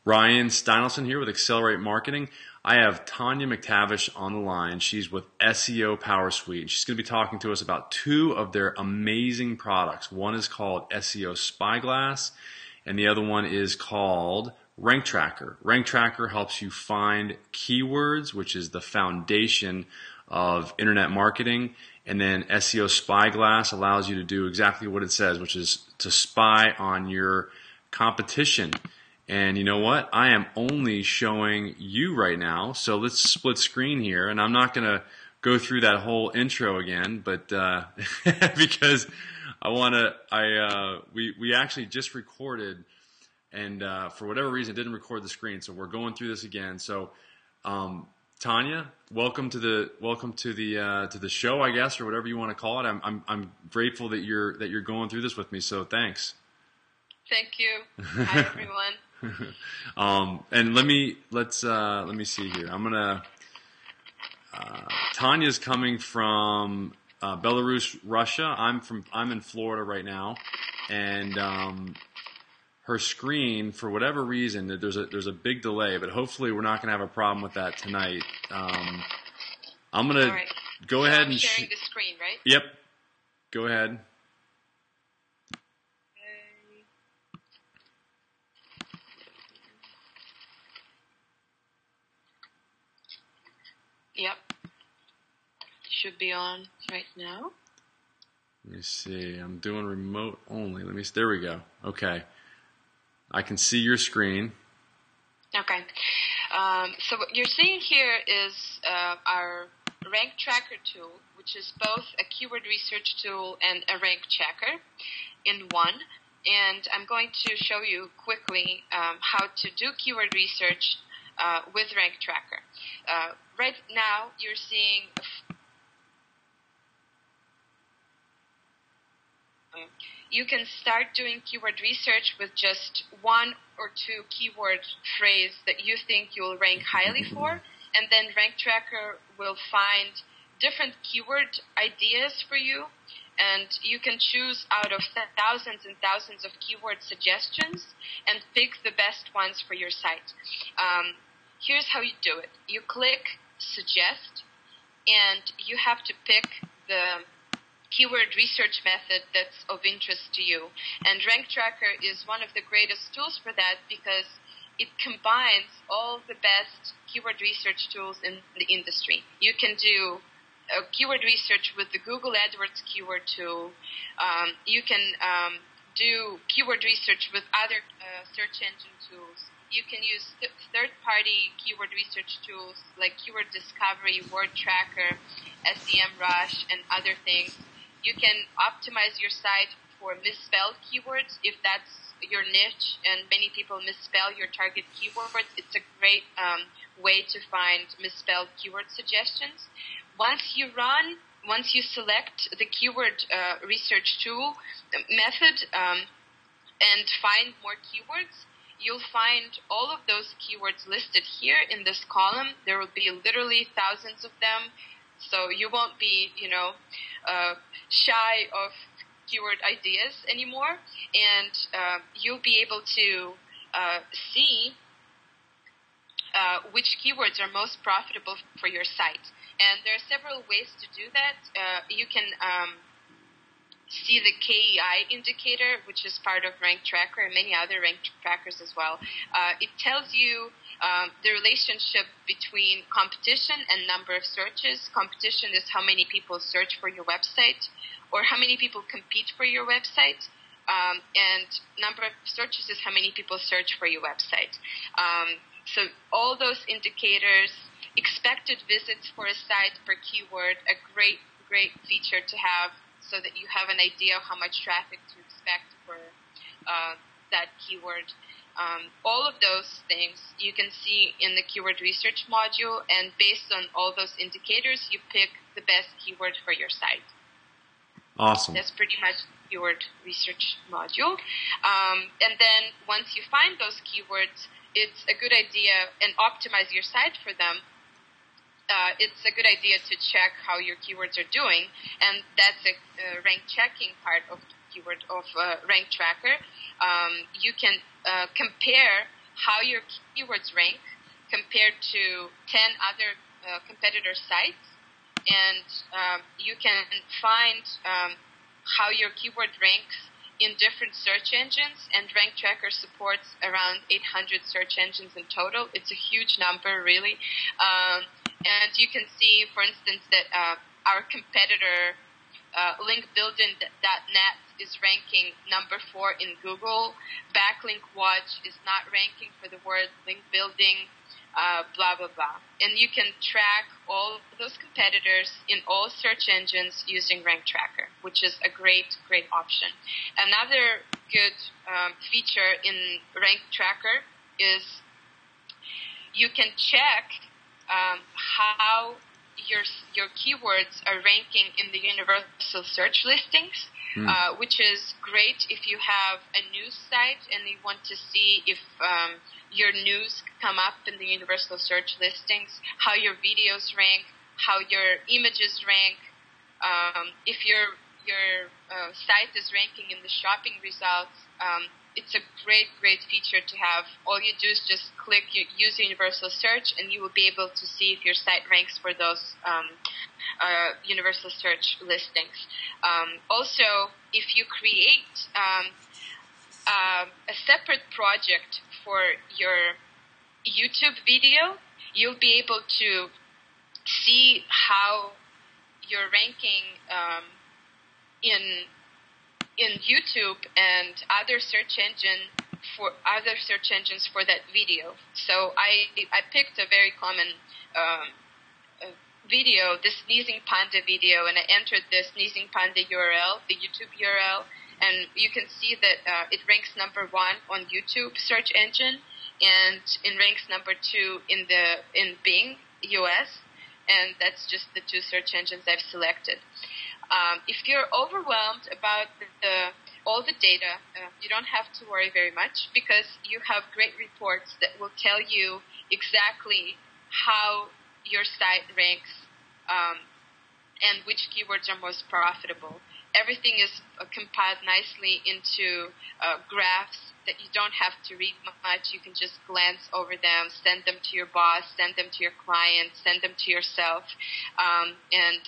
Ryan Steinelson here with Accelerate Marketing. I have Tanya McTavish on the line. She's with SEO Power Suite. She's going to be talking to us about two of their amazing products. One is called SEO Spy Glass, and the other one is called Rank Tracker. Rank Tracker helps you find keywords, which is the foundation of internet marketing. And then SEO Spy Glass allows you to do exactly what it says, which is to spy on your competition. And you know what? I am only showing you right now, so let's split screen here. And I'm not going to go through that whole intro again, but because we actually just recorded, and for whatever reason didn't record the screen, so we're going through this again. So Tanya, welcome to the show, I guess, or whatever you want to call it. I'm grateful that you're going through this with me. So thanks. Thank you. Hi everyone. And let me see here. I'm gonna. Tanya's coming from Belarus, Russia. I'm in Florida right now, and her screen, for whatever reason, there's a big delay, but hopefully we're not gonna have a problem with that tonight. I'm gonna go ahead and sharing the screen, right? Yep. Go ahead. Yep. Should be on right now. Let me see. I'm doing remote only. There we go. Okay. I can see your screen. Okay. So what you're seeing here is our rank tracker tool, which is both a keyword research tool and a rank checker in one. And I'm going to show you quickly how to do keyword research with rank tracker. Right now, you're seeing you can start doing keyword research with just one or two keyword phrase that you think you'll rank highly for, and then rank tracker will find different keyword ideas for you, and you can choose out of thousands and thousands of keyword suggestions and pick the best ones for your site. Here's how you do it. You click Suggest, and you have to pick the keyword research method that's of interest to you. And Rank Tracker is one of the greatest tools for that because it combines all the best keyword research tools in the industry. You can do keyword research with the Google AdWords keyword tool. You can do keyword research with other search engine tools. You can use third-party keyword research tools like Keyword Discovery, Word Tracker, SEMrush, and other things. You can optimize your site for misspelled keywords if that's your niche and many people misspell your target keywords. It's a great way to find misspelled keyword suggestions. Once you select the keyword research tool method and find more keywords, you'll find all of those keywords listed here in this column. There will be literally thousands of them, so you won't be, shy of keyword ideas anymore, and you'll be able to see which keywords are most profitable for your site. And there are several ways to do that. You can see the KEI indicator, which is part of Rank Tracker and many other rank trackers as well. It tells you the relationship between competition and number of searches. Competition is how many people search for your website or how many people compete for your website. And number of searches is how many people search for your website. So all those indicators, expected visits for a site per keyword, a great feature to have, so that you have an idea of how much traffic to expect for that keyword. All of those things you can see in the keyword research module, and based on all those indicators, you pick the best keyword for your site. Awesome. That's pretty much the keyword research module. And then once you find those keywords, it's a good idea, and optimize your site for them. It's a good idea to check how your keywords are doing, and that's a rank checking part of keyword of rank tracker. You can compare how your keywords rank compared to 10 other competitor sites, and you can find how your keyword ranks in different search engines, and Rank Tracker supports around 800 search engines in total. It's a huge number, really. And you can see, for instance, that our competitor, linkbuilding.net, is ranking number 4 in Google. Backlink Watch is not ranking for the word link building, blah, blah, blah. And you can track all those competitors in all search engines using Rank Tracker, which is a great, great option. Another good feature in Rank Tracker is you can check how your keywords are ranking in the universal search listings, which is great if you have a news site and you want to see if your news come up in the universal search listings, how your videos rank, how your images rank. If your site is ranking in the shopping results, it's a great, great feature to have. All you do is just click use universal search, and you will be able to see if your site ranks for those universal search listings. Also, if you create a separate project for your YouTube video, you'll be able to see how you're ranking in YouTube and other search engines for that video. So I picked a very common video, the sneezing panda video, and I entered the sneezing panda URL, the YouTube URL, and you can see that it ranks number 1 on YouTube search engine, and it ranks number 2 in Bing US, and that's just the 2 search engines I've selected. If you're overwhelmed about all the data, you don't have to worry very much, because you have great reports that will tell you exactly how your site ranks and which keywords are most profitable. Everything is compiled nicely into graphs that you don't have to read much. You can just glance over them, send them to your boss, send them to your client, send them to yourself. And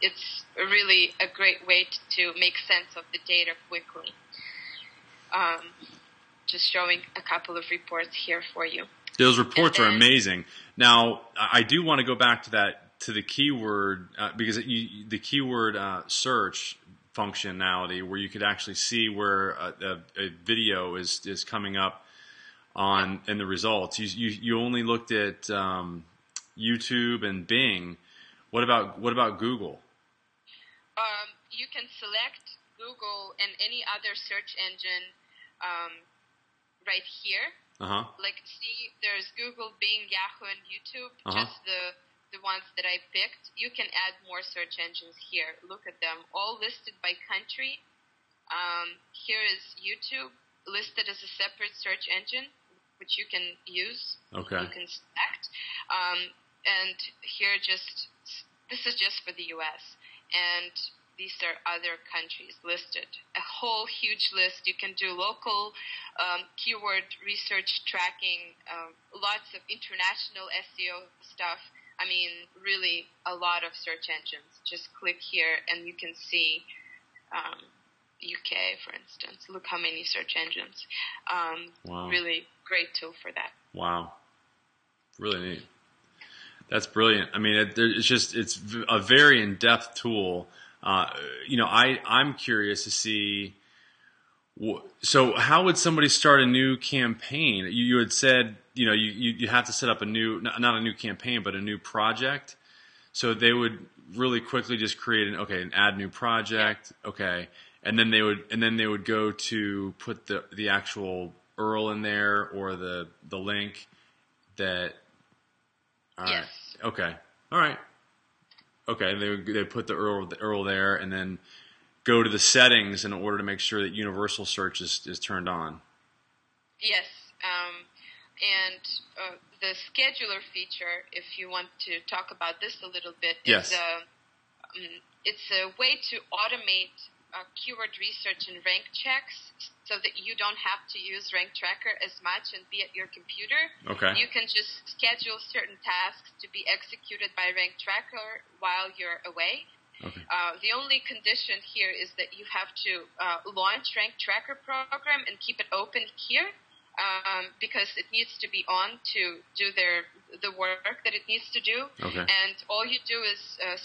it's really a great way to make sense of the data quickly. Just showing a couple of reports here for you. Those reports are amazing. Now, I do want to go back to the keyword, because the keyword search functionality, where you could actually see where a video is coming up in the results. You only looked at YouTube and Bing. What about Google? You can select Google and any other search engine right here. Like, see, there's Google, Bing, Yahoo, and YouTube. Just the ones that I picked. You can add more search engines here. Look at them, all listed by country. Here is YouTube, listed as a separate search engine, which you can use. Okay. You can select. And here this is just for the US. And these are other countries listed. A whole huge list. You can do local keyword research tracking, lots of international SEO stuff. I mean, really a lot of search engines. Just click here and you can see UK, for instance. Look how many search engines. Wow. Really great tool for that. Wow. Really neat. That's brilliant. I mean, it's a very in-depth tool. I'm curious to see. So, how would somebody start a new campaign? You had said, you have to set up not a new campaign, but a new project. So they would really quickly just create an add new project. Okay, and then they would go to put the actual URL in there, or the link that. All right. Yes. Okay. All right. Okay. They put the URL there, and then go to the settings in order to make sure that universal search is turned on. Yes. And the scheduler feature, if you want to talk about this a little bit, yes. It's a way to automate keyword research and rank checks, so that you don't have to use Rank Tracker as much and be at your computer. Okay. You can just schedule certain tasks to be executed by Rank Tracker while you're away. Okay. The only condition here is that you have to launch Rank Tracker program and keep it open here, because it needs to be on to do the work that it needs to do. Okay. And all you do is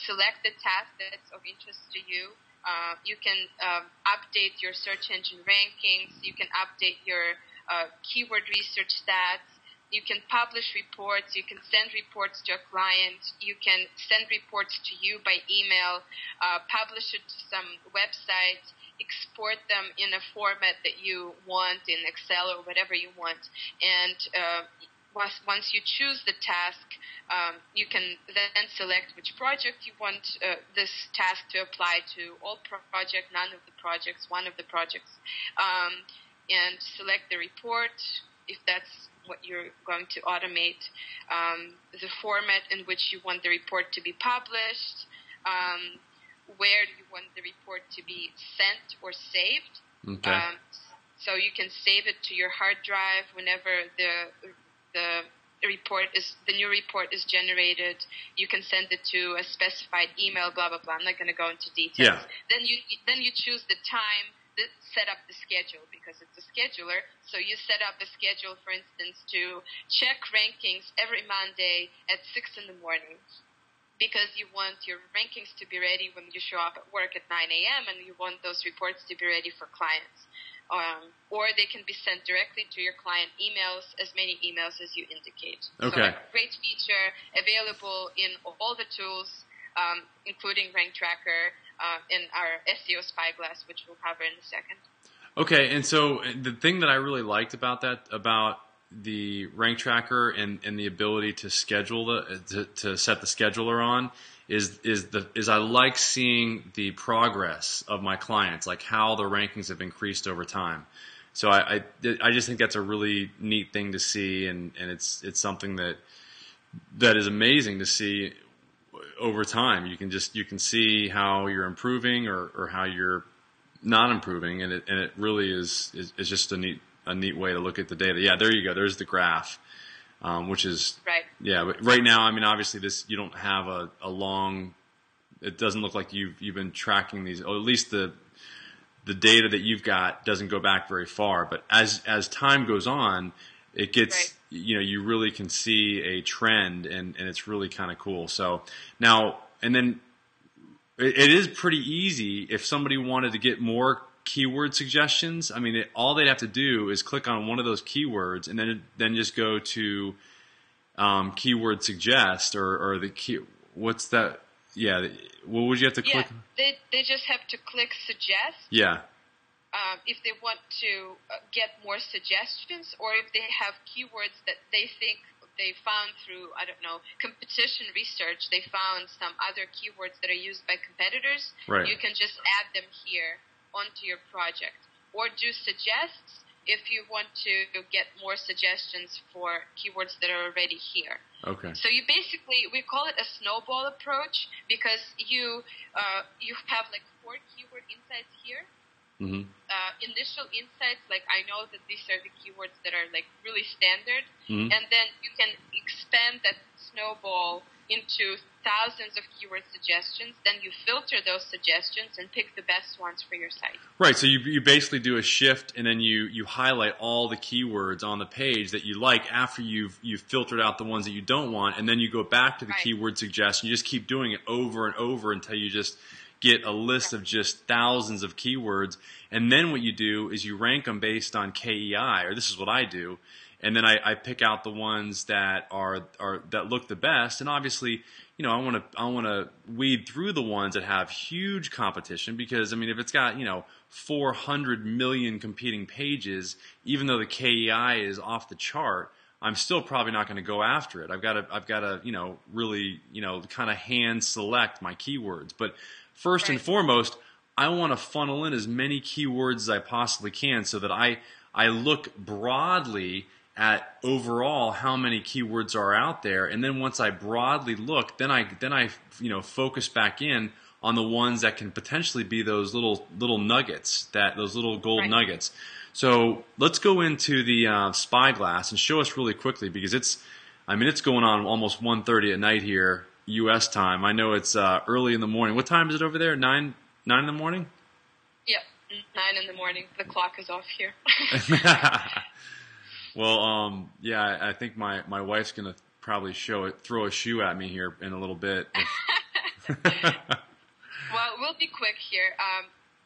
select the task that's of interest to you. You can update your search engine rankings. You can update your keyword research stats. You can publish reports. You can send reports to a client. You can send reports to you by email, publish it to some website, export them in a format that you want in Excel or whatever you want. And once you choose the task, you can then select which project you want this task to apply to, all project, none of the projects, one of the projects, and select the report if that's what you're going to automate, the format in which you want the report to be published, where do you want the report to be sent or saved. Okay. So you can save it to your hard drive whenever the new report is generated. You can send it to a specified email, blah blah blah. I'm not going to go into details. Yeah. Then you choose the time, set up the schedule, because it's a scheduler. So you set up a schedule, for instance, to check rankings every Monday at 6 in the morning, because you want your rankings to be ready when you show up at work at 9 a.m. and you want those reports to be ready for clients. Or they can be sent directly to your client emails, as many emails as you indicate. Okay. So great feature, available in all the tools, including Rank Tracker, in our SEO Spy Glass, which we'll cover in a second. Okay, and so the thing that I really liked about the Rank Tracker and the ability to schedule to set the scheduler on is I like seeing the progress of my clients, like how the rankings have increased over time. So I just think that's a really neat thing to see, and it's something that is amazing to see over time. You can see how you're improving or how you're not improving, and it really is just a neat way to look at the data. Yeah, there you go. There's the graph, which is right. Yeah, but right now, I mean, obviously you don't have a long. It doesn't look like you've been tracking these, or at least the data that you've got doesn't go back very far. But as time goes on, it gets right. You really can see a trend, and it's really kind of cool. So now, and then it is pretty easy if somebody wanted to get more keyword suggestions. I mean, all they'd have to do is click on one of those keywords, and then just go to keyword suggest or the key. What's that? Yeah, what would you have to click? Yeah, they just have to click suggest. Yeah. If they want to get more suggestions, or if they have keywords that they think they found through, I don't know, competition research, they found some other keywords that are used by competitors, right. You can just add them here onto your project. Or do suggests if you want to get more suggestions for keywords that are already here. Okay. So you basically, we call it a snowball approach, because you have like 4 keyword insights here. Mm-hmm. Initial insights, like I know that these are the keywords that are like really standard, mm-hmm. and then you can expand that snowball into thousands of keyword suggestions. Then you filter those suggestions and pick the best ones for your site. Right. So you basically do a shift, and then you highlight all the keywords on the page that you like after you've filtered out the ones that you don't want, and then you go back to the right. keyword suggestion. You just keep doing it over and over until you just get a list of just thousands of keywords, and then what you do is you rank them based on KEI, or this is what I do, and then I pick out the ones that are that look the best, and obviously, I want to weed through the ones that have huge competition, because I mean, if it's got 400 million competing pages, even though the KEI is off the chart, I'm still probably not going to go after it. I've got to really kind of hand select my keywords, but first and foremost, I want to funnel in as many keywords as I possibly can, so that I look broadly at overall how many keywords are out there, and then once I broadly look, then I focus back in on the ones that can potentially be those little nuggets, those little gold nuggets. So let's go into the Spyglass and show us really quickly, because it's going on almost 1:30 at night here, U.S. time. I know it's early in the morning. What time is it over there? 9 in the morning? Yep, 9 in the morning. The clock is off here. Well, yeah, I think my wife's gonna probably throw a shoe at me here in a little bit. Well, we'll be quick here.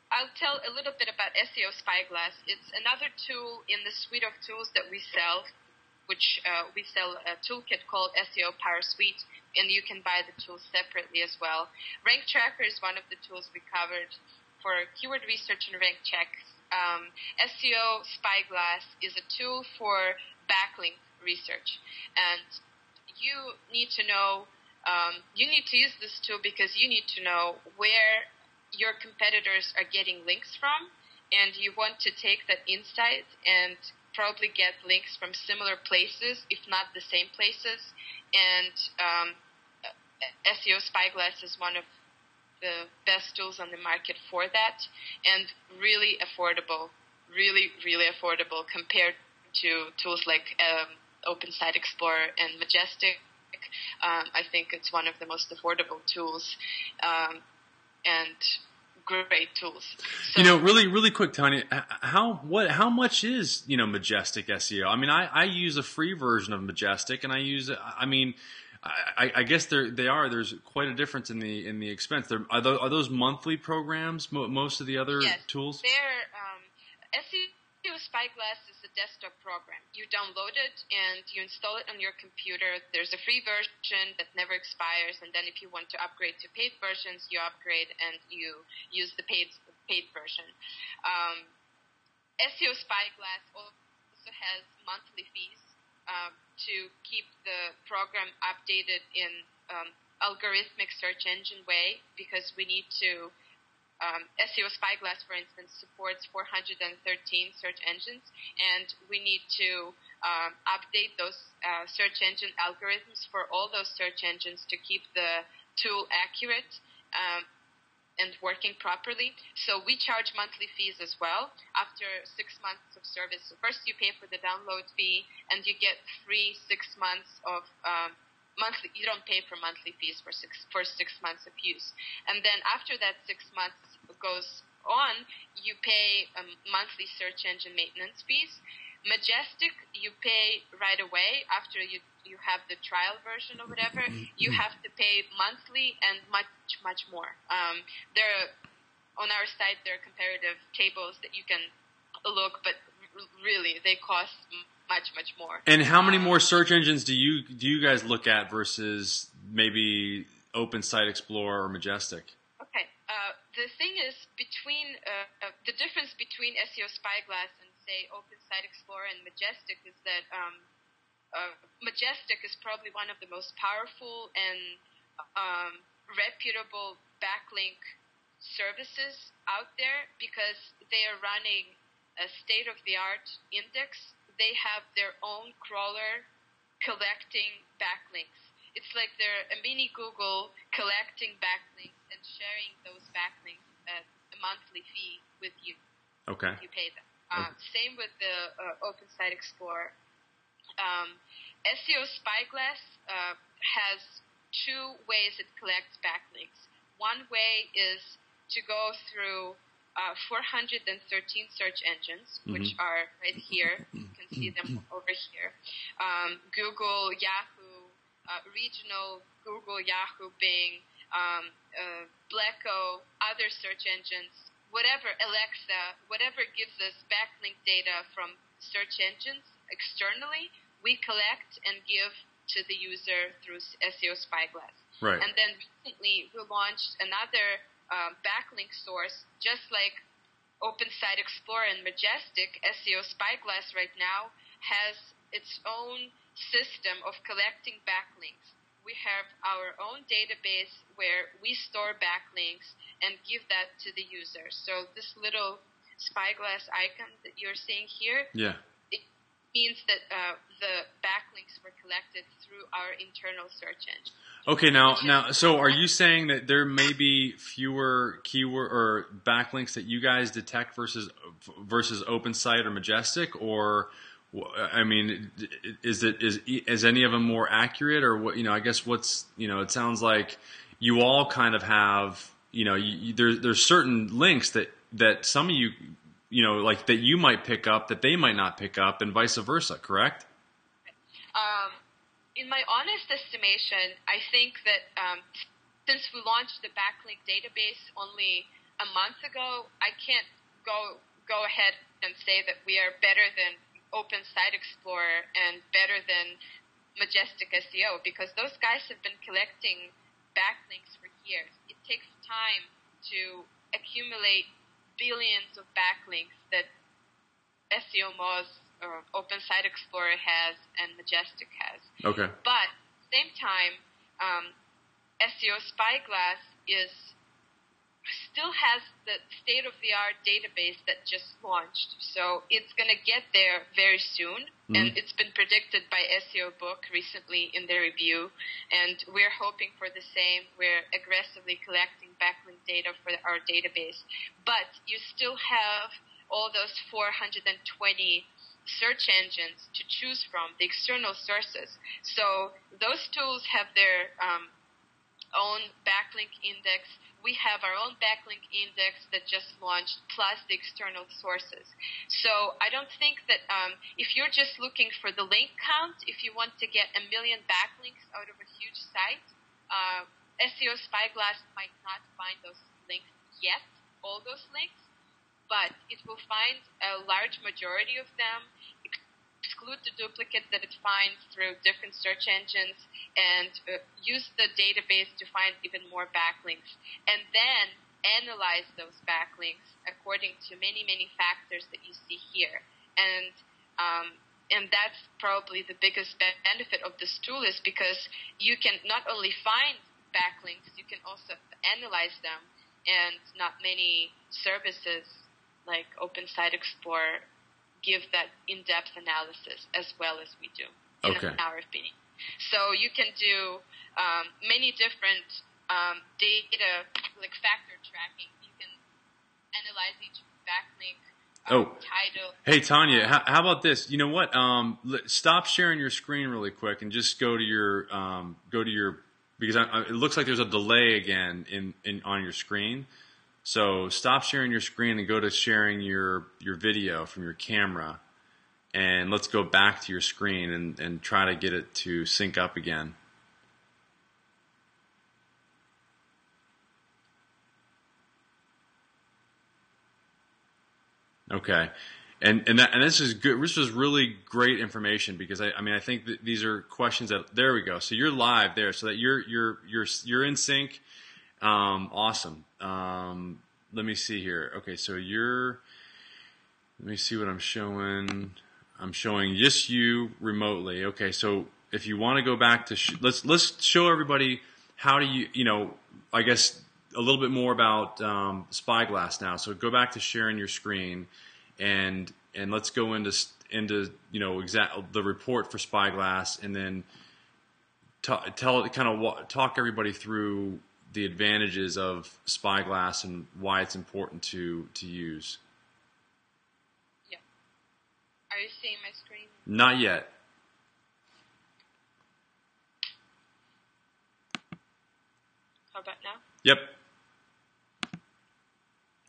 I'll tell a little bit about SEO Spy Glass. It's another tool in the suite of tools that we sell, which we sell a toolkit called SEO Power Suite, and you can buy the tools separately as well. Rank Tracker is one of the tools we covered for keyword research and rank checks. SEO Spyglass is a tool for backlink research, and you need to know, you need to use this tool because you need to know where your competitors are getting links from, and you want to take that insight and probably get links from similar places, if not the same places. And SEO Spyglass is one of the best tools on the market for that, and really affordable, really affordable compared to tools like Open Site Explorer and Majestic. I think it's one of the most affordable tools, and great tools. So, really quick, Tanya, how much is, Majestic SEO? I mean, I use a free version of Majestic, and I guess there's quite a difference in the expense. Are those monthly programs? Most of the other tools? SEO Spyglass is a desktop program. You download it and you install it on your computer. There's a free version that never expires, and then if you want to upgrade to paid versions, you upgrade and you use the paid version. SEO Spyglass also has monthly fees to keep the program updated in algorithmic search engine way, because we need to SEO Spyglass, for instance, supports 413 search engines, and we need to update those search engine algorithms for all those search engines to keep the tool accurate and working properly. So we charge monthly fees as well after 6 months of service. So first you pay for the download fee, and you get free 6 months of monthly. You don't pay for monthly fees for 6 months of use, and then after that 6 months goes on, you pay monthly search engine maintenance fees. Majestic, you pay right away after you have the trial version or whatever. You have to pay monthly and much more. There, on our site, there are comparative tables that you can look, but really they cost much more. And how many more search engines do you guys look at versus maybe Open Site Explorer or Majestic? Okay. The thing is, the difference between SEO Spyglass and, say, Open Site Explorer and Majestic is that Majestic is probably one of the most powerful and reputable backlink services out there, because they are running a state-of-the-art index. They have their own crawler collecting backlinks. It's like they're a mini Google collecting backlinks and sharing those backlinks at a monthly fee with you. Okay. You pay them. Same with the Open Site Explorer. SEO Spyglass has two ways it collects backlinks. One way is to go through 413 search engines, which are right here. You can see them over here. Google, Yahoo, regional Google, Yahoo, Bing, Blacko, other search engines, whatever, Alexa, whatever gives us backlink data from search engines externally, we collect and give to the user through SEO Spyglass. Right. And then recently we launched another backlink source, just like Open Site Explorer and Majestic. SEO Spyglass right now has its own system of collecting backlinks. We have our own database where we store backlinks and give that to the user. So this little Spyglass icon that you're seeing here, means that the backlinks were collected through our internal search engine. Okay, so are you saying that there may be fewer keyword or backlinks that you guys detect versus OpenSite or Majestic, or I mean, is any of them more accurate, or what? I guess it sounds like you all kind of have, there's certain links that some of you, like that you might pick up that they might not pick up, and vice versa, correct? In my honest estimation, I think that since we launched the backlink database only a month ago, I can't go ahead and say that we are better than Open Site Explorer and better than Majestic SEO, because those guys have been collecting backlinks for years. It takes time to accumulate billions of backlinks that SEO Moz or Open Site Explorer has and Majestic has. Okay. But at the same time, SEO Spy Glass still has the state-of-the-art database that just launched. So it's going to get there very soon. Mm-hmm. And it's been predicted by SEO Book recently in their review. And we're hoping for the same. We're aggressively collecting backlink data for our database. But you still have all those 420 search engines to choose from, the external sources. So those tools have their own backlink index. We have our own backlink index that just launched, plus the external sources. So I don't think that if you're just looking for the link count, if you want to get 1 million backlinks out of a huge site, SEO Spyglass might not find those links yet, all those links, but it will find a large majority of them, exclude the duplicate that it finds through different search engines, and use the database to find even more backlinks, and then analyze those backlinks according to many, many factors that you see here. And that's probably the biggest benefit of this tool, is because you can not only find backlinks, you can also analyze them, and not many services like Open Site Explorer give that in-depth analysis as well as we do, in our opinion. So you can do many different data, like factor tracking. You can analyze each backlink, title. Hey, Tanya, how about this? You know what? Stop sharing your screen really quick and just go to your because it looks like there's a delay again on your screen. So stop sharing your screen and go to sharing your video from your camera, and let's go back to your screen and try to get it to sync up again. Okay. And this is good. This was really great information, because I think that these are questions that, there we go. So you're live there, so that you're in sync. Awesome. Let me see here. Okay, so let me see what I'm showing. I'm showing just you remotely. Okay, so if you want to go back to, let's show everybody how do you, I guess a little bit more about Spyglass now. So go back to sharing your screen, and let's go into the report for Spyglass, and then talk everybody through the advantages of Spyglass and why it's important to use. Yeah. Are you seeing my screen? Not yet. How about now? Yep.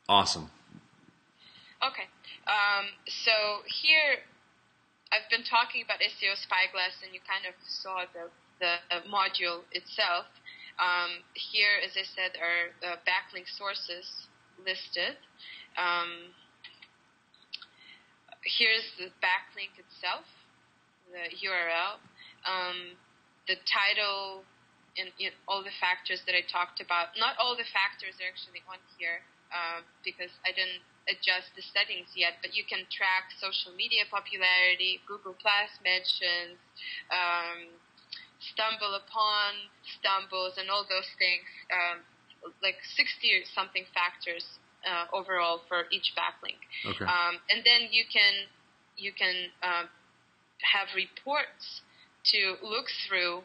Awesome. Okay. So here, I've been talking about SEO Spyglass, and you kind of saw the module itself. Here, as I said, are backlink sources listed. Here's the backlink itself, the URL, the title, and all the factors that I talked about. Not all the factors are actually on here because I didn't adjust the settings yet, but you can track social media popularity, Google Plus mentions, stumble upon, stumbles, and all those things, like 60 or something factors overall for each backlink. Okay. And then you can have reports to look through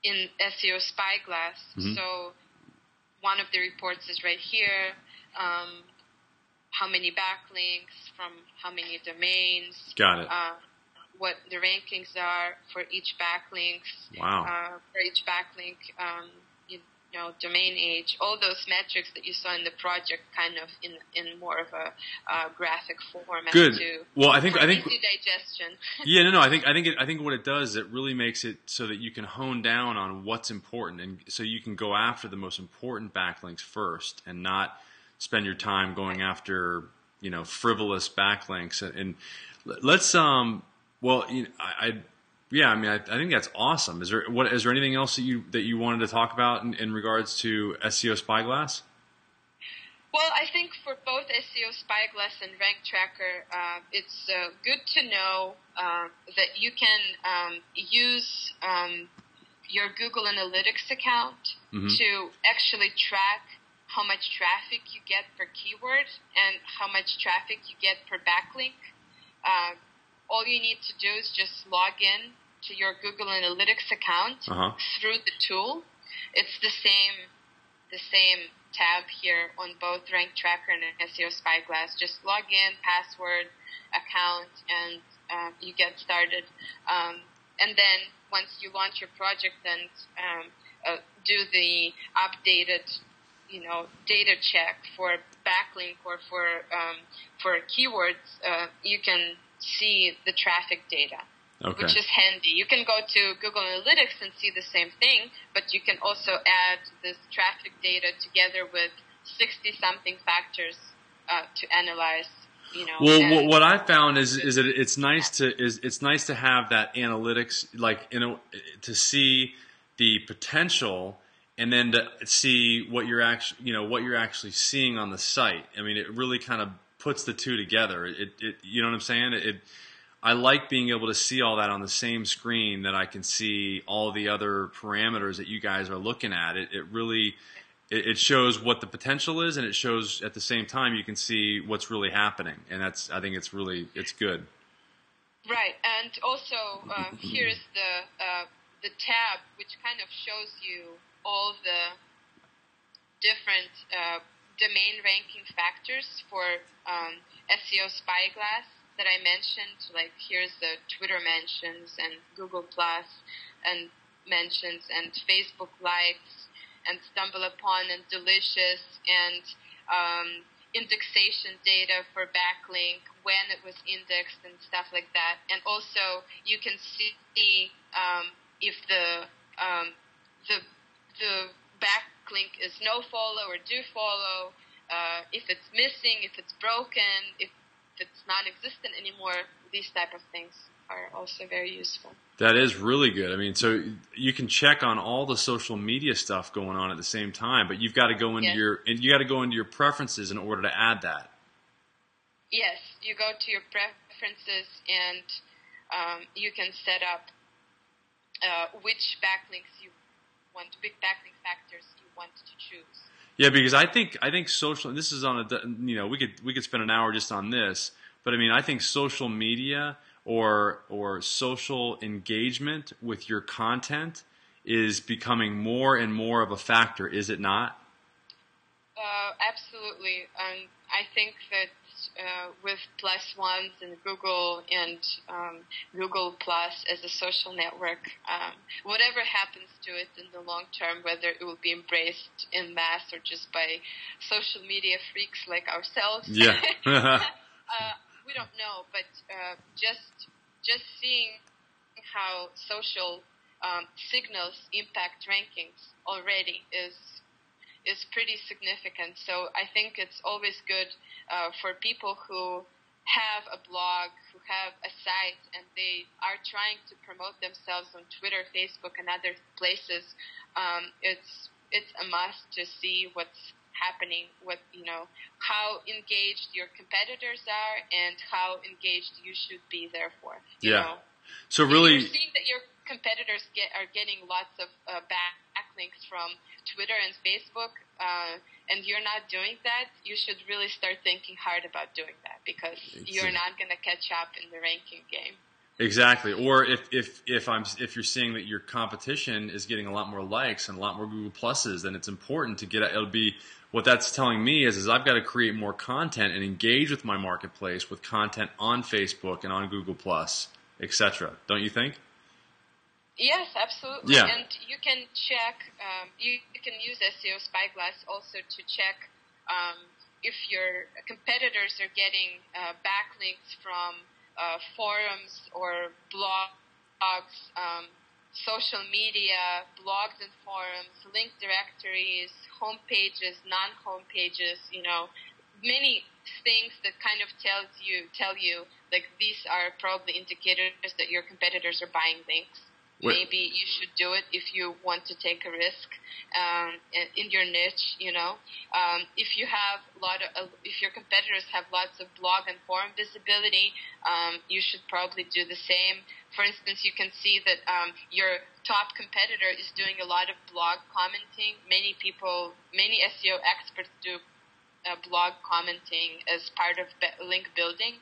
in SEO Spy Glass. Mm-hmm. So one of the reports is right here. How many backlinks from how many domains. Got it. What the rankings are for each backlinks. Wow. For each backlink, domain age, all those metrics that you saw in the project, kind of in more of a graphic format. Good. For I think easy digestion. Yeah, no. I think what it does is it really makes it so that you can hone down on what's important, and so you can go after the most important backlinks first, and not spend your time going after frivolous backlinks. And let's I think that's awesome. Is there anything else that you wanted to talk about in regards to SEO Spyglass? Well, I think for both SEO Spyglass and Rank Tracker, it's good to know that you can use your Google Analytics account to actually track how much traffic you get per keyword and how much traffic you get per backlink. All you need to do is just log in to your Google Analytics account through the tool. It's the same tab here on both Rank Tracker and SEO Spyglass. Just log in, password, account, and you get started. And then once you launch your project and do the updated data check for backlink or for keywords, you can see the traffic data, which is handy. You can go to Google Analytics and see the same thing, but you can also add this traffic data together with 60-something factors to analyze. Well, what I found is that it's nice to have that analytics, to see the potential, and then to see what you're actually seeing on the site. I mean, it really kind of puts the two together. You know what I'm saying? I like being able to see all that on the same screen, that I can see all the other parameters that you guys are looking at. It really shows what the potential is, and it shows at the same time you can see what's really happening, and I think it's good. Right, and also here's the tab which kind of shows you all the different domain ranking factors for SEO Spyglass that I mentioned. Like, here's the Twitter mentions and Google Plus and mentions and Facebook likes and Stumble Upon and Delicious and indexation data for backlink, when it was indexed and stuff like that. And also you can see if the backlink is no follow or do follow, if it's missing, if it's broken, if it's non-existent anymore. These type of things are also very useful. That is really good. I mean, so you can check on all the social media stuff going on at the same time, but you've got to go into your preferences in order to add that. Yes, you go to your preferences and you can set up which backlink factors you want to choose. Yeah, because I think social. This is on a we could spend an hour just on this, but I mean I think social media or social engagement with your content is becoming more and more of a factor. Is it not? Absolutely. I think that with Plus Ones and Google Google Plus as a social network, whatever happens to it in the long term, whether it will be embraced en masse or just by social media freaks like ourselves, yeah. We don't know. But just seeing how social signals impact rankings already is pretty significant. So I think it's always good for people who have a blog, who have a site, and they are trying to promote themselves on Twitter, Facebook, and other places. It's a must to see what's happening, how engaged your competitors are, and how engaged you should be. Therefore, So really, you're seeing that your competitors are getting lots of backlinks from Twitter and Facebook, and you're not doing that, you should really start thinking hard about doing that, because you're not going to catch up in the ranking game. Exactly. Or if you're seeing that your competition is getting a lot more likes and a lot more Google Pluses, then it's important to it'll be, what that's telling me is I've got to create more content and engage with my marketplace with content on Facebook and on Google Plus, etc. Don't you think? Yes, absolutely. Yeah. And you can check, you can use SEO Spy Glass also to check if your competitors are getting backlinks from forums or blogs, social media, blogs and forums, link directories, home pages, non-home pages, many things that kind of tell you like these are probably indicators that your competitors are buying links. Maybe you should do it if you want to take a risk in your niche. If you have if your competitors have lots of blog and forum visibility, you should probably do the same. For instance, you can see that your top competitor is doing a lot of blog commenting. Many SEO experts do blog commenting as part of link building.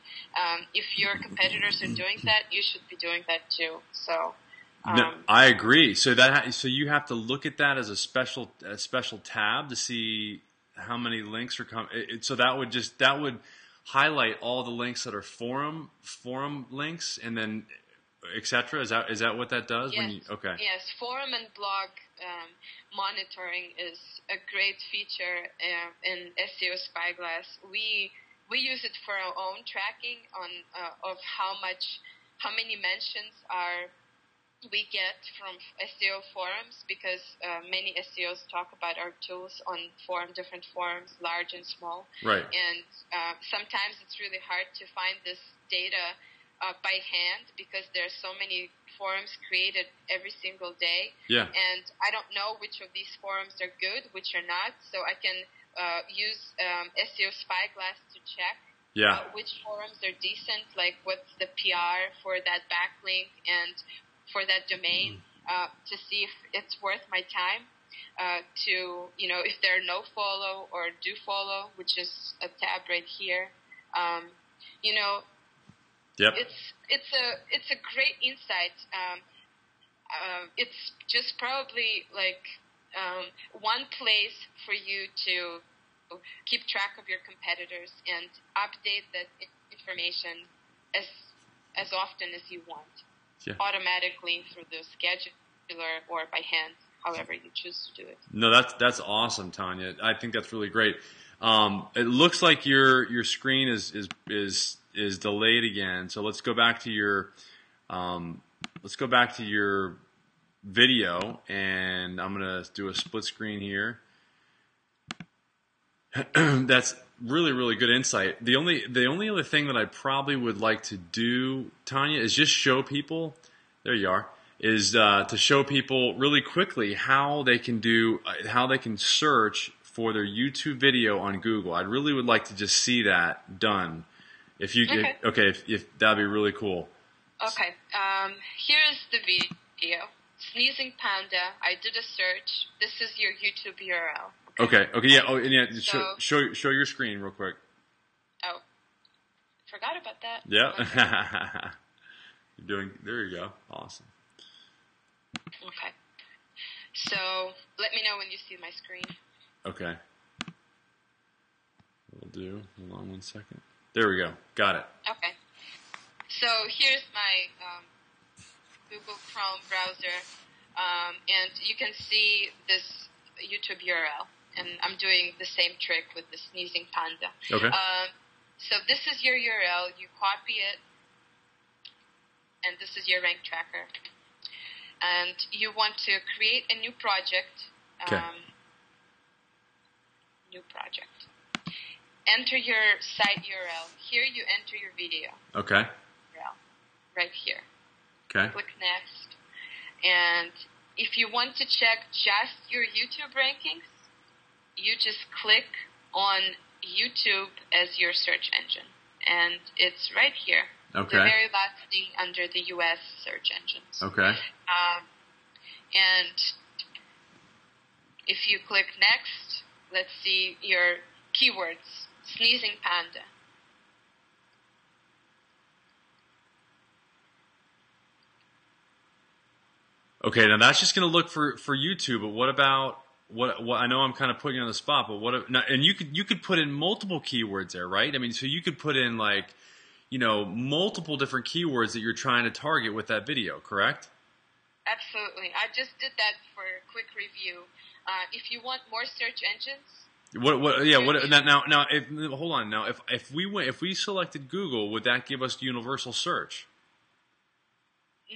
If your competitors are doing that, you should be doing that too. So. No, I agree. So you have to look at that as a special tab to see how many links are coming. So that would highlight all the links that are forum links, and then etc. Is that what that does? Yes. Okay. Yes, forum and blog monitoring is a great feature in SEO Spyglass. We use it for our own tracking of how many mentions we get from SEO forums, because many SEOs talk about our tools on different forums, large and small. Right. And sometimes it's really hard to find this data by hand, because there's so many forums created every single day. Yeah. And I don't know which of these forums are good, which are not. So I can use SEO Spyglass to check. Yeah. Which forums are decent, like what's the PR for that backlink and for that domain, to see if it's worth my time to, if they're no follow or do follow, which is a tab right here. Yep. It's a great insight. It's just probably like one place for you to keep track of your competitors and update that information as often as you want. Yeah. Automatically through the scheduler or by hand, however you choose to do it. No, that's awesome, Tanya. I think that's really great. It looks like your screen is delayed again. So let's go back to your video, and I'm gonna do a split screen here. That's really, really good insight. The only other thing that I probably would like to do, Tanya, is just show people. There you are. Is to show people really quickly how they can search for their YouTube video on Google. I really would like to just see that done. If that'd be really cool. Okay. Here's the video. Sneezing panda. I did a search. This is your YouTube URL. Okay. Yeah. Oh, and yeah. So, show your screen real quick. Oh, forgot about that. Yeah. Okay. There you go. Awesome. Okay. So let me know when you see my screen. Okay. Will do. Hold on 1 second. There we go. Got it. Okay. So here's my Google Chrome browser, and you can see this YouTube URL. And I'm doing the same trick with the sneezing panda. Okay. So this is your URL. You copy it, and this is your rank tracker. And you want to create a new project. Okay. New project. Enter your site URL. Here you enter your video. Okay. URL. Right here. Okay. Click next. And if you want to check just your YouTube rankings, you just click on YouTube as your search engine. And it's right here. Okay. The very last thing under the US search engines. Okay. And If you click next, let's see your keywords, sneezing panda. Okay, now that's just going to look for YouTube, but what about what I know I'm kind of putting you on the spot, but what now, and you could put in multiple keywords there, right? I mean, so you could put in like, multiple different keywords that you're trying to target with that video, correct? Absolutely. I just did that for a quick review. If you want more search engines, now if hold on, now if we selected Google, would that give us universal search?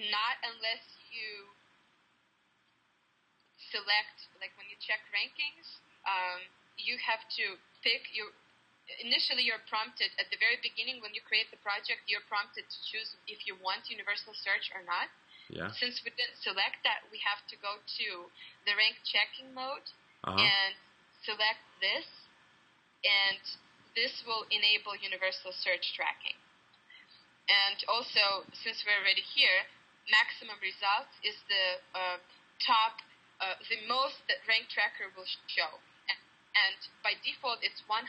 not unless you select, like when you check rankings, you have to pick initially you're prompted at the very beginning when you create the project, you're prompted to choose if you want universal search or not. Yeah. Since we didn't select that, we have to go to the rank checking mode and select this, and this will enable universal search tracking. And also, since we're already here, maximum results is the the most that rank tracker will show. And by default, it's 100,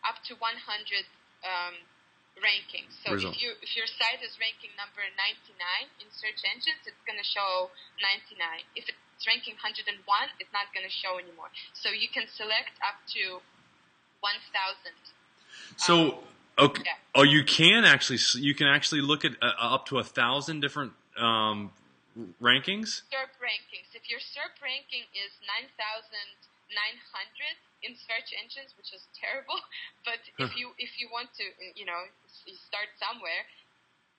up to 100 rankings. So if your site is ranking number 99 in search engines, it's going to show 99. If it's ranking 101, it's not going to show anymore. So you can select up to 1,000. So okay. Yeah. Oh, you can actually look at up to 1,000 different rankings. SERP rankings. If your SERP ranking is 9,900 in search engines, which is terrible, but if you want to, you start somewhere.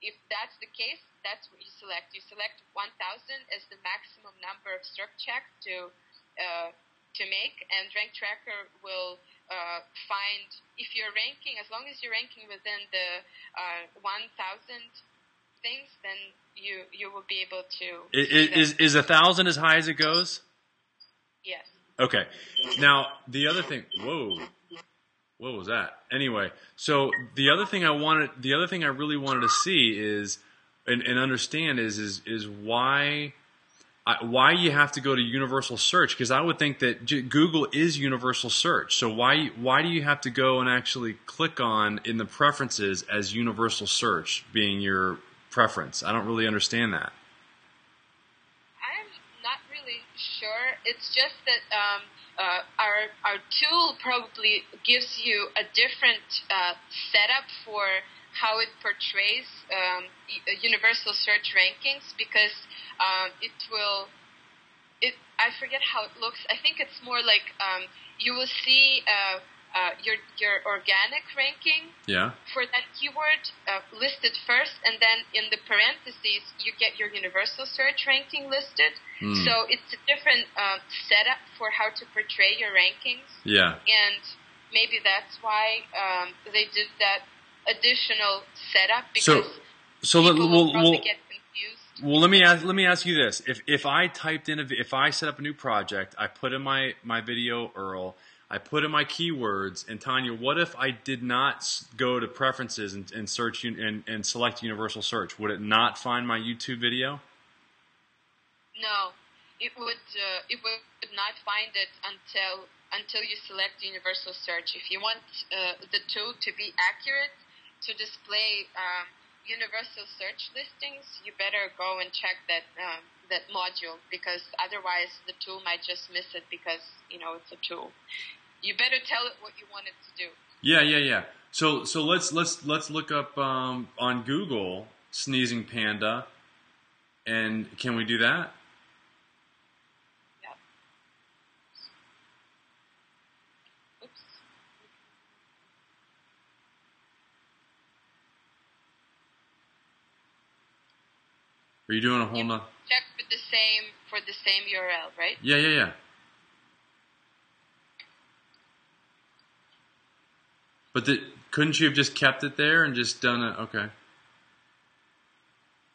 If that's the case, that's what you select. You select 1,000 as the maximum number of SERP checks to make, and Rank Tracker will find if you're ranking, as long as you're ranking within the 1,000 things, then you will be able to. Is 1,000 as high as it goes? Yes. Okay. Now the other thing. Whoa. What was that? Anyway, so the other thing I really wanted to see is and understand is why you have to go to universal search, because I would think that Google is universal search. So why do you have to go and actually click on in the preferences as universal search being your preference? I don't really understand that. I'm not really sure. It's just that our tool probably gives you a different setup for how it portrays universal search rankings, because I forget how it looks. I think it's more like you will see your organic ranking for that keyword listed first, and then in the parentheses you get your universal search ranking listed. So it's a different setup for how to portray your rankings. Yeah. And maybe that's why they did that additional setup, because people will probably get confused. Well, let me ask you this: if I set up a new project, I put in my video URL, I put in my keywords, and Tanya, what if I did not go to preferences and search and select universal search? Would it not find my YouTube video? No, it would not find it until you select universal search. If you want the tool to be accurate, to display universal search listings, you better go and check that module, because otherwise the tool might just miss it, because it's a tool. You better tell it what you want it to do. Yeah. So let's look up on Google sneezing panda, and can we do that? Yeah. Oops. Are you doing a whole nother? Check for the same URL, right? Yeah. But couldn't you have just kept it there and just done it? Okay.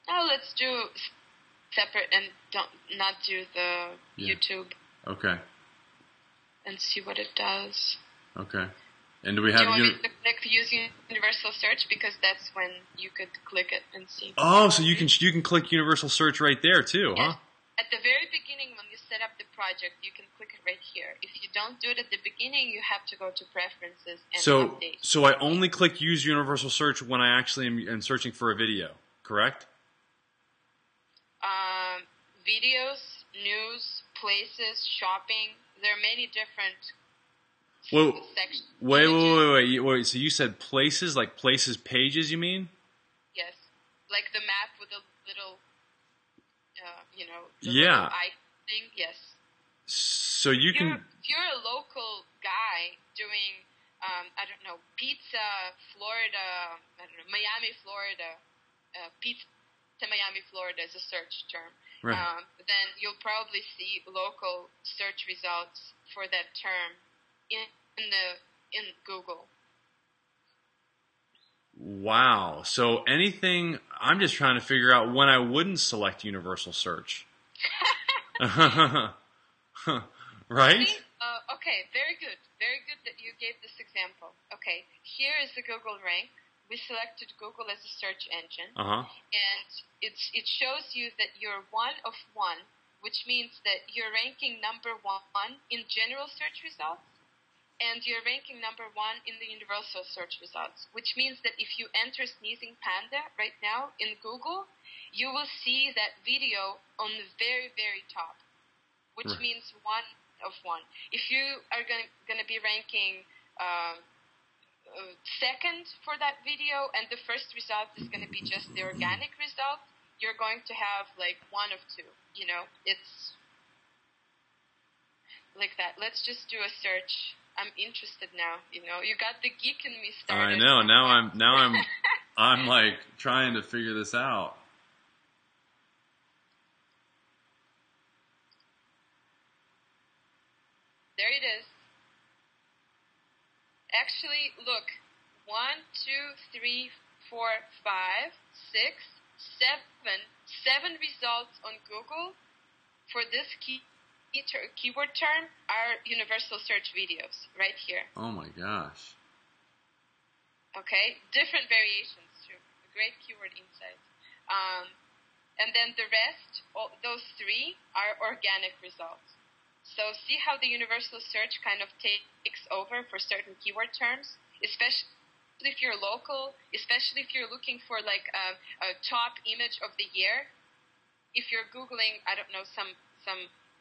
No, let's do separate and not do the YouTube. Okay. And see what it does. Okay. And do we have? Do you want me to click using universal search, because that's when you could click it and see. Oh, so you can click universal search right there too, yes. Huh? At the very beginning, when you set up the project, you can click it right here. If you don't do it at the beginning, you have to go to preferences and update. So I only click use universal search when I actually am searching for a video, correct? Videos, news, places, shopping. There are many different sections. Wait. So you said places, like places pages, you mean? Yes. Like the map with a little, the Yeah. little eye thing. Yes. So you can... If you're a local guy doing, I don't know, pizza, Florida, I don't know, Miami, Florida, pizza Miami, Florida is a search term. Right. Then you'll probably see local search results for that term in Google. Wow. So anything, I'm just trying to figure out when I wouldn't select universal search. Right? Okay, very good. Very good that you gave this example. Okay, here is the Google rank. We selected Google as a search engine. And it shows you that you're one of one, which means that you're ranking number one in general search results, and you're ranking number one in the universal search results, which means that if you enter sneezing panda right now in Google, you will see that video on the very, very top, which means one of one. If you are going to be ranking second for that video and the first result is going to be just the organic result, you're going to have like one of two. It's like that. Let's just do a search. I'm interested now. You got the geek in me started. I know. Now I'm like trying to figure this out. There it is. Actually, look. 1, 2, 3, 4, 5, 6, 7 results on Google for this keyword term are universal search videos right here. Oh my gosh. Okay, different variations too. A great keyword insight. And then the rest, those 3 are organic results. So see how the universal search kind of takes over for certain keyword terms, especially if you're local, especially if you're looking for like a top image of the year. If you're Googling, I don't know, some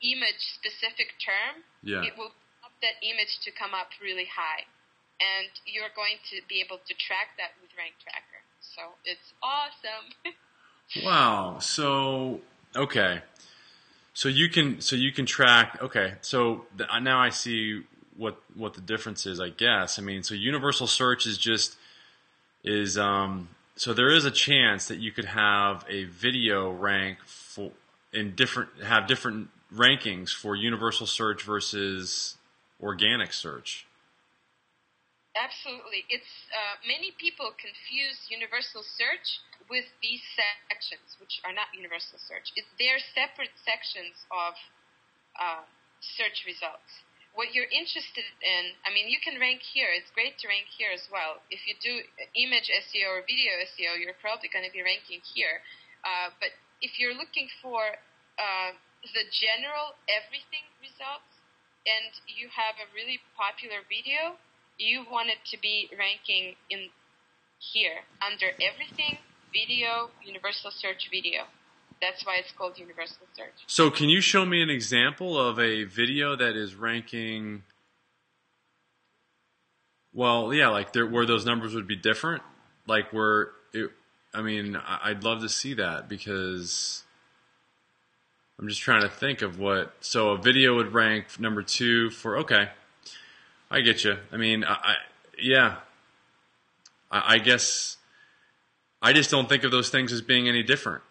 image-specific term, it will help that image to come up really high. And you're going to be able to track that with Rank Tracker. So it's awesome. Wow. So, okay. So you can track, okay. So now I see what the difference is, I guess. I mean, so universal search so there is a chance that you could have a video rank have different rankings for universal search versus organic search. Absolutely. It's many people confuse universal search with these sections, which are not universal search. They're separate sections of search results. What you're interested in, I mean, you can rank here. It's great to rank here as well. If you do image SEO or video SEO, you're probably going to be ranking here. But if you're looking for the general everything results and you have a really popular video, you want it to be ranking in here under everything, video, universal search video. That's why it's called universal search. So can you show me an example of a video that is ranking, well, yeah, like where those numbers would be different? Like I'd love to see that because I'm just trying to think of so a video would rank number 2 for, okay, I get you. I mean, I guess I just don't think of those things as being any different.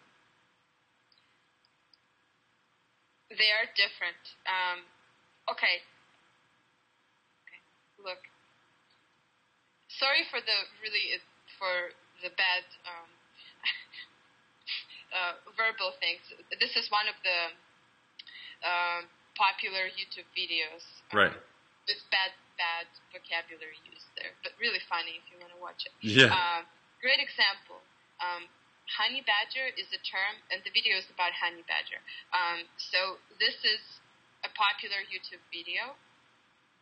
They are different. Okay. Look. Sorry for the bad verbal things. This is one of the popular YouTube videos. Right. With bad vocabulary used there, but really funny if you want to watch it. Yeah. Great example. Honey badger is a term, and the video is about honey badger. So this is popular YouTube video,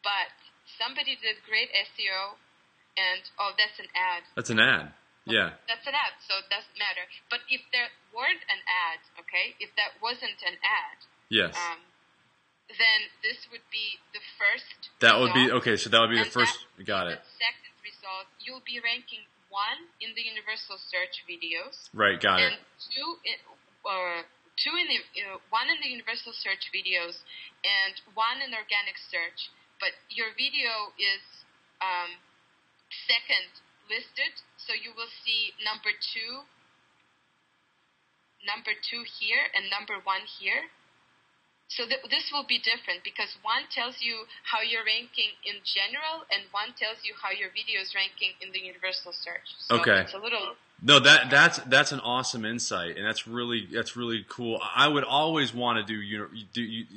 but somebody did great SEO, and that's an ad. That's an ad. Yeah. That's an ad, so it doesn't matter. But if there weren't an ad, okay, if that wasn't an ad, yes, then this would be the first. That would be okay. So that would be the first. Got it. The second result, you'll be ranking 1 in the universal search videos. Right. Got and it. One in the universal search videos and 1 in organic search. But your video is second listed, so you will see number 2 here and number 1 here. So this will be different because 1 tells you how you're ranking in general, and 1 tells you how your video is ranking in the universal search. So okay. It's a little. No, that's an awesome insight, and that's really cool. I would always want to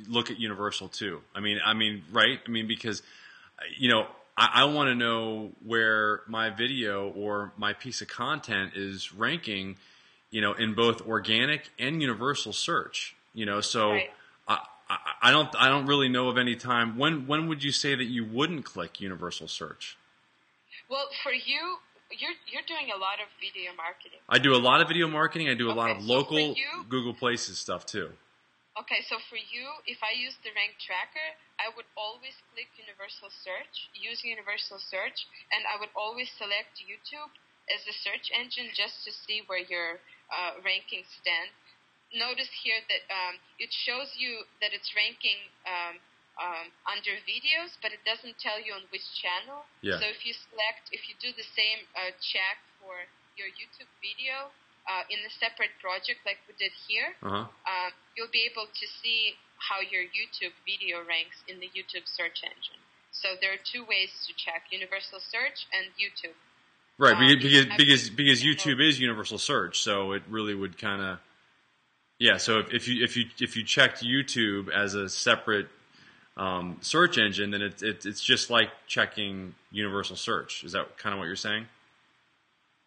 look at universal too. I mean, right? I mean, because I want to know where my video or my piece of content is ranking, in both organic and universal search. So. Right. I don't really know of any time. When would you say that you wouldn't click universal search? Well, for you, you're doing a lot of video marketing. I do a lot of video marketing. I do a lot of local Google Places stuff too. Okay, so for you, if I use the rank tracker, I would always click universal search, use universal search, and I would always select YouTube as a search engine just to see where your rankings stand. Notice here that it shows you that it's ranking under videos, but it doesn't tell you on which channel. Yeah. So if you do the same check for your YouTube video in a separate project like we did here, you'll be able to see how your YouTube video ranks in the YouTube search engine. So there are 2 ways to check: universal search and YouTube. Right, because YouTube is universal search, so it really would kind of. Yeah, so if you checked YouTube as a separate search engine, then it's just like checking universal search. Is that kind of what you're saying?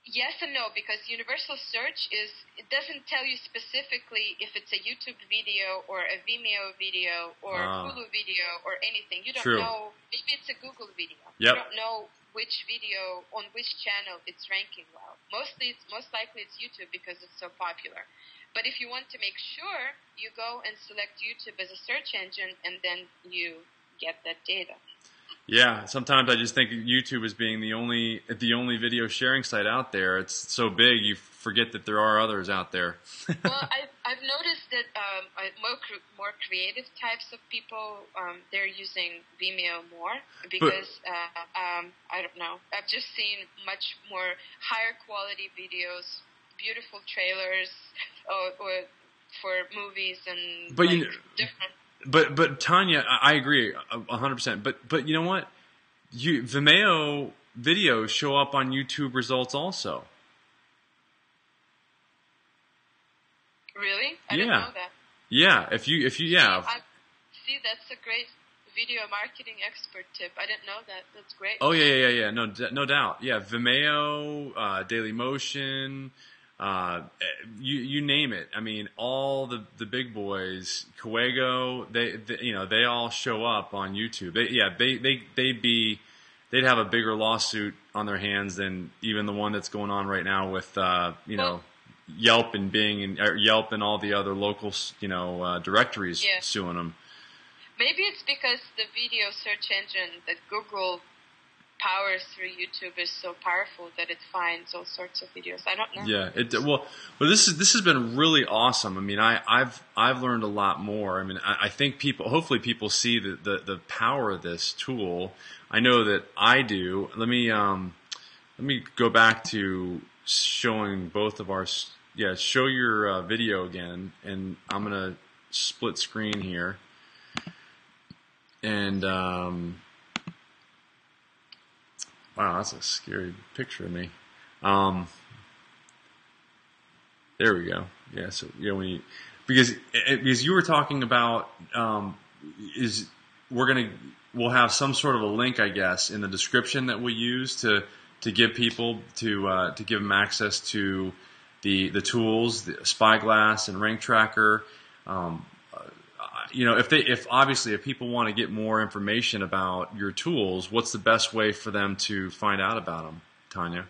Yes and no, because universal search it doesn't tell you specifically if it's a YouTube video or a Vimeo video or a Hulu video or anything. You don't know. Maybe it's a Google video. Yep. You don't know which video on which channel it's ranking well. Most likely it's YouTube because it's so popular. But if you want to make sure, you go and select YouTube as a search engine, and then you get that data. Yeah, sometimes I just think YouTube as being the only video sharing site out there. It's so big, you forget that there are others out there. Well, I've noticed that more creative types of people, they're using Vimeo more because I don't know. I've just seen much more higher quality videos, beautiful trailers, or for movies and different. But Tanya, I agree 100%. But you know what? Vimeo videos show up on YouTube results also. Really? I didn't know that. Yeah. If you See, that's a great video marketing expert tip. I didn't know that. That's great. Oh yeah. No doubt. Yeah, Vimeo, Dailymotion. You name it. I mean, all the big boys, Kuego, they all show up on YouTube. They'd have a bigger lawsuit on their hands than even the one that's going on right now with Yelp and Bing and Yelp and all the other local directories suing them. Maybe it's because the video search engine that Google powers through YouTube is so powerful that it finds all sorts of videos. I don't know. Yeah. Well, this has been really awesome. I mean, I've learned a lot more. I mean, I think hopefully people see the power of this tool. I know that I do. Let me go back to showing both of our. Yeah, show your video again, and I'm gonna split screen here, and. Wow, that's a scary picture of me. There we go. Yeah, so because you were talking about we'll have some sort of a link, I guess, in the description that we use to give people to give them access to the tools, the Spy Glass and Rank Tracker. if obviously if people want to get more information about your tools, what's the best way for them to find out about them, Tanya?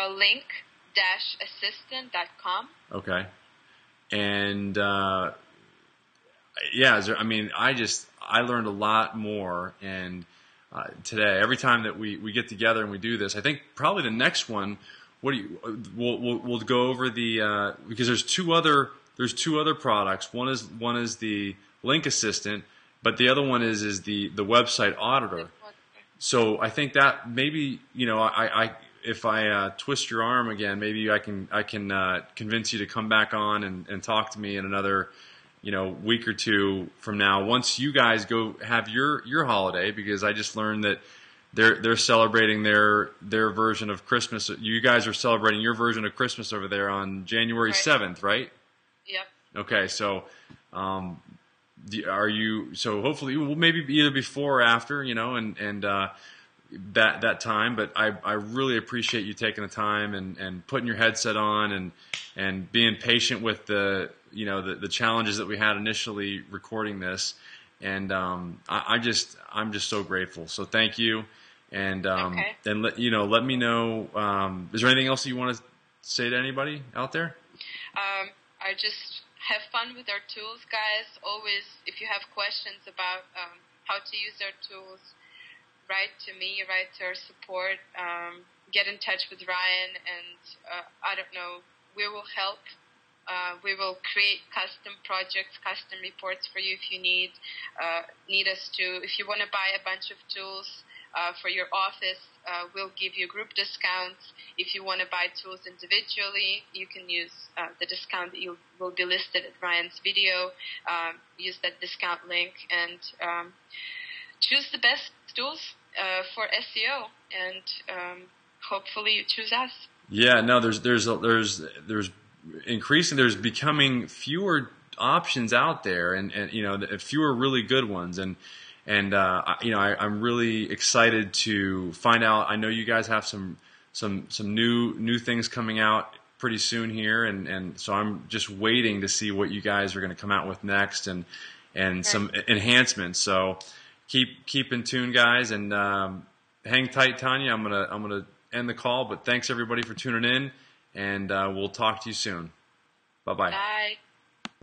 Link-assistant.com. Okay. And I learned a lot more, and today, every time that we get together and we do this, I think probably the next one, we'll go over the because there's two other products. One is the Link Assistant, but the other one is the website auditor. So I think that maybe if I twist your arm again, maybe I can convince you to come back on and talk to me in another week or two from now. Once you guys go have your holiday, because I just learned that they're celebrating their version of Christmas. You guys are celebrating your version of Christmas over there on January 7th, right? Yep. Okay, so so hopefully maybe either before or after, and that time, but I really appreciate you taking the time and putting your headset on and being patient with the challenges that we had initially recording this, and I'm just so grateful. So thank you, and okay. And let me know. Is there anything else you want to say to anybody out there? I just have fun with our tools, guys. Always, if you have questions about how to use our tools, write to me, write to our support, get in touch with Ryan, and I don't know, we will help. We will create custom projects, custom reports for you if you need us to. If you want to buy a bunch of tools for your office, we'll give you group discounts. If you want to buy tools individually, you can use the discount that will be listed at Ryan's video. Use that discount link and choose the best tools for SEO, and hopefully you choose us. Yeah, no, there's increasing. There's becoming fewer options out there, and fewer really good ones, and I'm really excited to find out. I know you guys have some new things coming out pretty soon here, and so I'm just waiting to see what you guys are going to come out with next, and some enhancements. So keep in tune, guys, and hang tight, Tanya. I'm gonna end the call, but thanks everybody for tuning in, and we'll talk to you soon. Bye-bye. Bye.